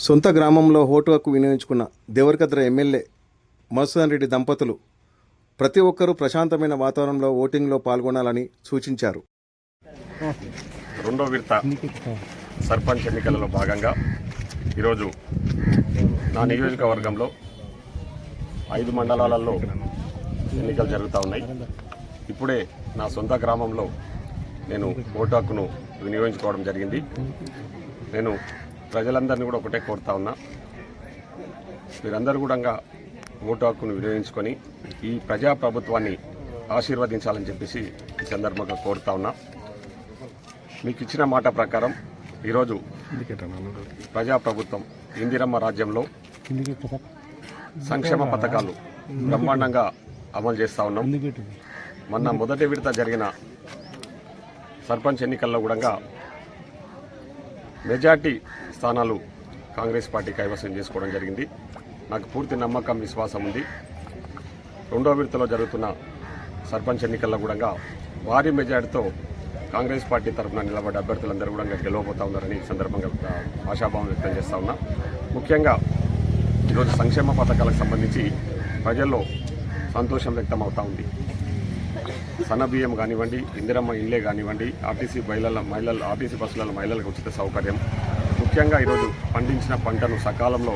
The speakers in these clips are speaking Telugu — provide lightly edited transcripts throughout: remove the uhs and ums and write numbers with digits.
సొంత గ్రామంలో ఓటు హక్కు వినియోగించుకున్న దేవరకద్ర ఎమ్మెల్యే మధుసూదన్ రెడ్డి దంపతులు ప్రతి ఒక్కరూ ప్రశాంతమైన వాతావరణంలో ఓటింగ్లో పాల్గొనాలని సూచించారు. రెండో విడత సర్పంచ్ ఎన్నికలలో భాగంగా ఈరోజు నా నియోజకవర్గంలో 5 మండలాలలో ఎన్నికలు జరుగుతూ ఉన్నాయి. ఇప్పుడే నా సొంత గ్రామంలో నేను ఓటు హక్కును వినియోగించుకోవడం జరిగింది. నేను ప్రజలందరినీ కూడా ఒకటే కోరుతా ఉన్నా, మీరందరూ కూడా ఓటు హక్కును వినియోగించుకొని ఈ ప్రజాప్రభుత్వాన్ని ఆశీర్వదించాలని చెప్పేసి ఈ సందర్భంగా కోరుతా ఉన్నా. మీకు ఇచ్చిన మాట ప్రకారం ఈరోజు ప్రజాప్రభుత్వం ఇందిరమ్మ రాజ్యంలో సంక్షేమ పథకాలు బ్రహ్మాండంగా అమలు చేస్తూ ఉన్నాం. మొన్న మొదటి విడత జరిగిన సర్పంచ్ ఎన్నికల్లో కూడా మెజార్టీ స్థానాలు కాంగ్రెస్ పార్టీ కైవసం చేసుకోవడం జరిగింది. నాకు పూర్తి నమ్మకం, విశ్వాసం ఉంది. రెండో విడతలో జరుగుతున్న సర్పంచ్ ఎన్నికల్లో కూడా భారీ మెజార్టీతో కాంగ్రెస్ పార్టీ తరఫున నిలబడ్డ అభ్యర్థులందరూ కూడా గెలవబోతా ఉన్నారని ఈ సందర్భంగా ఆశాభావం వ్యక్తం చేస్తూ ఉన్నా. ముఖ్యంగా ఈరోజు సంక్షేమ పథకాలకు సంబంధించి ప్రజల్లో సంతోషం వ్యక్తం అవుతూ ఉంది. సన్నబియ్యం కానివ్వండి, ఇందిరమ్మ ఇండ్లే కానివ్వండి, ఆర్టీసీ బస్సులలో మహిళలకు ఉచిత సౌకర్యం, ముఖ్యంగా ఈరోజు పండించిన పంటను సకాలంలో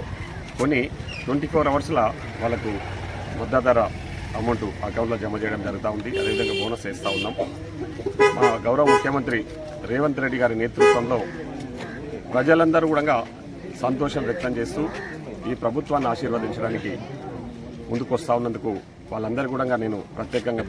కొని 24 అవర్స్ల వాళ్ళకు మద్దతు ధర అమౌంట్ అకౌంట్లో జమ చేయడం జరుగుతూ ఉంది. అదేవిధంగా బోనస్ వేస్తూ ఉన్నాం. మా గౌరవ ముఖ్యమంత్రి రేవంత్ రెడ్డి గారి నేతృత్వంలో ప్రజలందరూ కూడా సంతోషం వ్యక్తం చేస్తూ ఈ ప్రభుత్వాన్ని ఆశీర్వదించడానికి ముందుకు వస్తూ ఉన్నందుకు వాళ్ళందరూ కూడా నేను ప్రత్యేకంగా